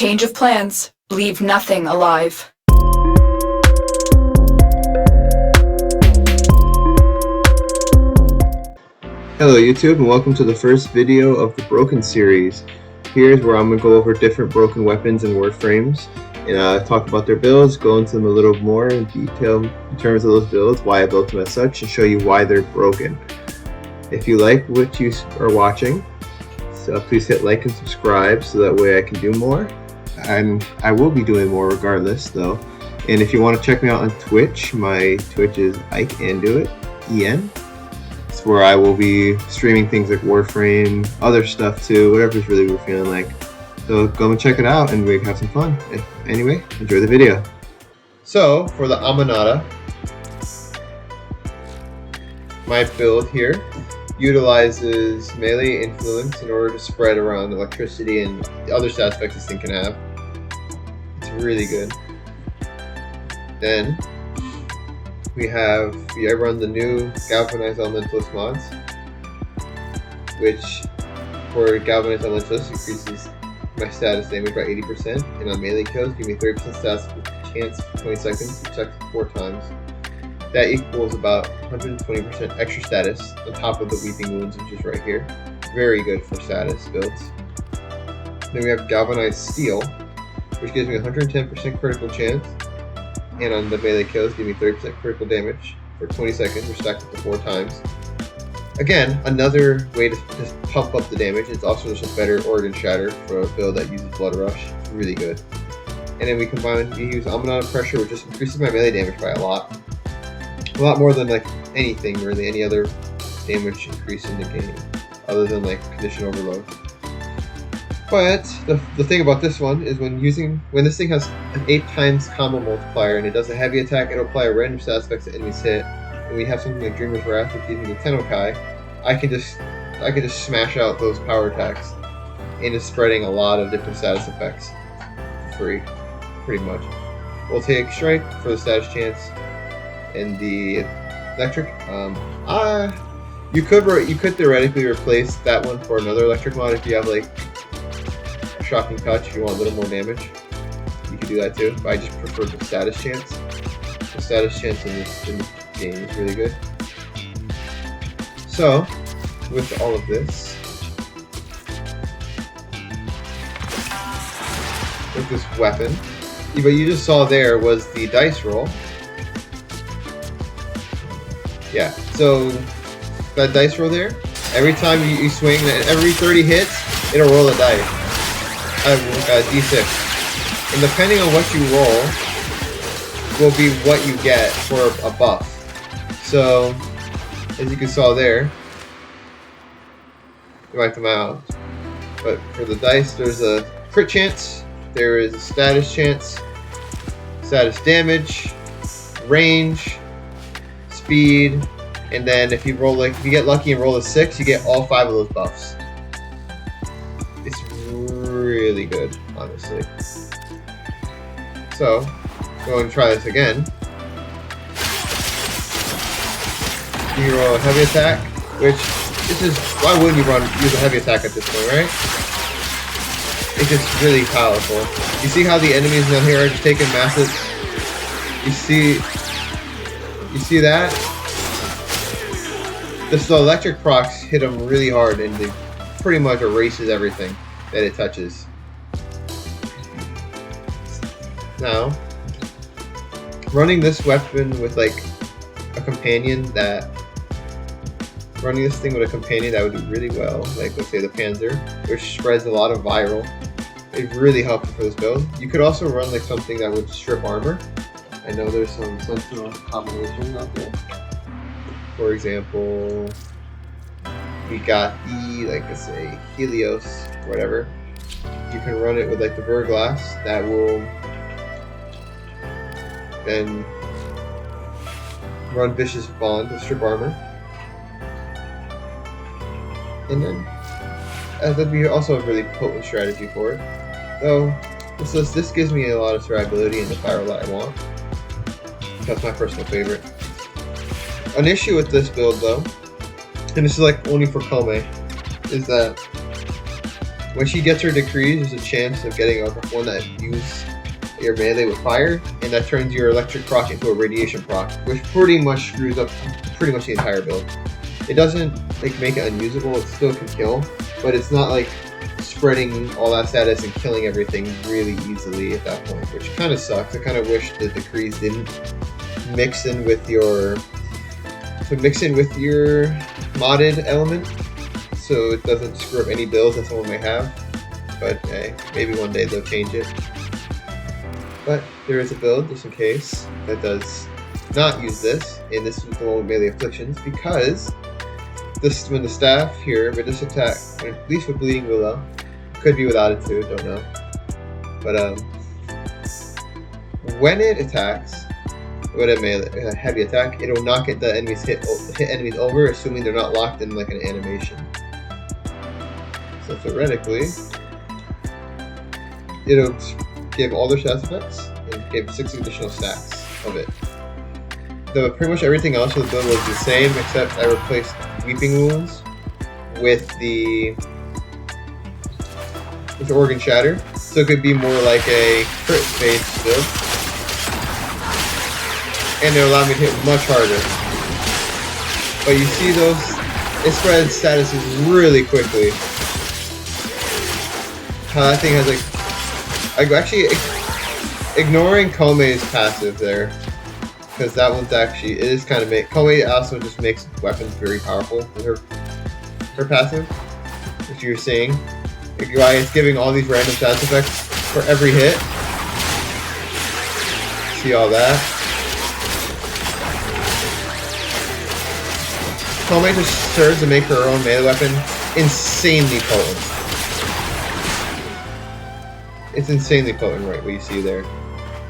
Change of plans. Leave nothing alive. Hello YouTube, and welcome to the first video of the Broken series. Here's where I'm going to go over different broken weapons and Warframes and talk about their builds, go into them a little more in detail in terms of those builds, why I built them as such, and show you why they're broken. If you like what you are watching, so please hit like and subscribe so that way I can do more. And I will be doing more regardless though. And if you want to check me out on Twitch, my Twitch is IkeAnnDewittEN. It's where I will be streaming things like Warframe, other stuff too, whatever's really we're feeling like. So go and check it out and we can have some fun. Anyway, enjoy the video. So for the Amanata, my build here utilizes melee influence in order to spread around electricity and the other stat effects this thing can have. It's really good. Then I run the new Galvanized Elementalist mods, which for Galvanized Elementalist increases my status damage by 80%, and on melee kills give me 30% status chance for 20 seconds, check 4 times. That equals about 120% extra status on top of the Weeping Wounds, which is right here. Very good for status builds. Then we have Galvanized Steel, which gives me 110% critical chance, and on the melee kills give me 30% critical damage for 20 seconds, or stacked up to 4 times. Again, another way to just pump up the damage. It's also just a better Organ Shatter for a build that uses Blood Rush. It's really good. And then we use Amanata Pressure, which just increases my melee damage by a lot more than like anything really, any other damage increase in the game, other than like Condition Overload. But the thing about this one is when this thing has an 8 times combo multiplier and it does a heavy attack, it'll apply a random stat effect to enemies hit. And we have something like Dreamer's Wrath, which gives me the Tennokai. I can just smash out those power attacks, and it's spreading a lot of different status effects for free, pretty much. We'll take Strike for the status chance, and the Electric. You could theoretically replace that one for another Electric mod if you have like a Shocking Touch. If you want a little more damage, you could do that too. But I just prefer the status chance. The status chance in this game is really good. So, with all of this, with this weapon, what you just saw there was the dice roll. Yeah, so that dice roll there, every time you swing, every 30 hits, it'll roll a dice. D6. And depending on what you roll, will be what you get for a buff. So, as you can saw there, you wipe them out. But for the dice, there's a crit chance, there is a status chance, status damage, range, speed, and then if you get lucky and roll a 6, you get all 5 of those buffs. It's really good, honestly. So, go and try this again. You roll a heavy attack, which why wouldn't you use a heavy attack at this point, right? It's just really powerful. You see how the enemies down here are just taking massive. You see that? The electric procs hit them really hard, and it pretty much erases everything that it touches. Now, running this weapon with like a companion that would do really well, like let's say the Panzer, which spreads a lot of viral. It really helps for this build. You could also run like something that would strip armor. I know there's some sensible combinations out there. For example, we got let's say Helios, whatever. You can run it with like the Verglass that will then run Vicious Bond with strip armor. And then that'd be also a really potent strategy for it. Though this gives me a lot of survivability and the viral that I want. That's my personal favorite. An issue with this build though, and this is like only for Kome, is that When she gets her decrees, there's a chance of getting one that use your melee with fire, and that turns your electric proc into a radiation proc, which pretty much screws up pretty much the entire build. It doesn't like make it unusable, it still can kill, but it's not like spreading all that status and killing everything really easily at that point, which kind of sucks. I kind of wish the decrees didn't mix in with your modded element, so it doesn't screw up any builds that someone may have. But hey, maybe one day they'll change it. But there is a build, just in case, that does not use this, and this is the one with melee afflictions, because this, when the staff here, with this attack, at least with Bleeding Willow, could be without it too, don't know. But when it attacks with a heavy attack, it'll knock the enemies hit enemies over, assuming they're not locked in like an animation. So theoretically, it'll give all their stats effects and give 6 additional stacks of it. Pretty much everything else of the build was the same, except I replaced Weeping Wounds with the Organ Shatter, so it could be more like a crit-based build, and it allowed me to hit much harder. But you see those, it spreads statuses really quickly. How that thing has like actually ignoring Komei's passive there, because that one's actually, it is kind of Komei also just makes weapons very powerful with her passive, which you're seeing. Why it's giving all these random stats effects for every hit. See all that? Komei just serves to make her own melee weapon insanely potent. It's insanely potent, right? What you see there.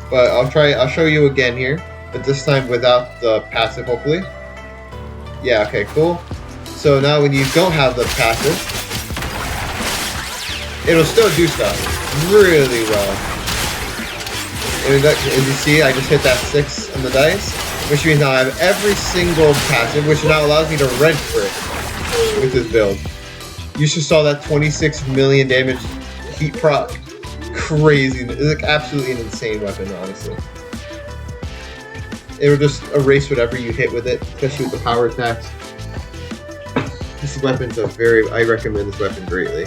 But I'll show you again here, but this time without the passive, hopefully. Yeah, okay, cool. So now when you don't have the passive, it'll still do stuff really well. And as you see, I just hit that 6 on the dice, which means now I have every single passive, which now allows me to red crit with this build. You just saw that 26 million damage heat proc. Crazy. It's like absolutely an insane weapon, honestly. It will just erase whatever you hit with it, especially with the power attacks. This weapon's I recommend this weapon greatly.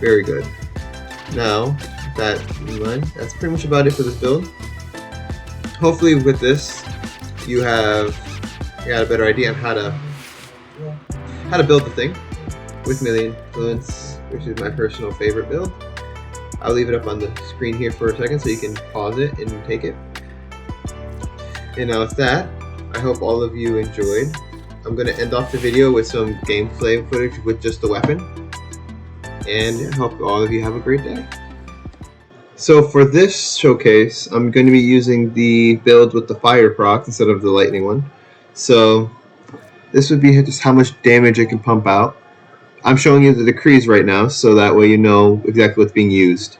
Very good. Now, that in mind, that's pretty much about it for this build. Hopefully with this, you got a better idea of how to build the thing with melee influence, which is my personal favorite build. I'll leave it up on the screen here for a second so you can pause it and take it. And now with that, I hope all of you enjoyed. I'm going to end off the video with some gameplay footage with just the weapon. And I hope all of you have a great day. So for this showcase, I'm going to be using the build with the fire proc instead of the lightning one. So this would be just how much damage it can pump out. I'm showing you the decrees right now, so that way you know exactly what's being used.